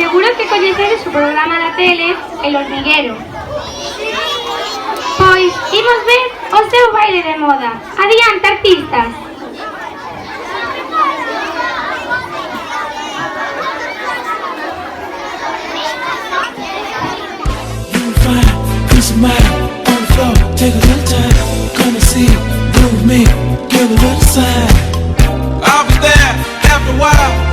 Seguro que coñecedes o programa da tele El Hormiguero. Pois, imos ver o seu baile de moda. Adiante, artistas. Peace of mind on the floor, take a little time, come and see, groove me, give a little sign. I'll be there after a while.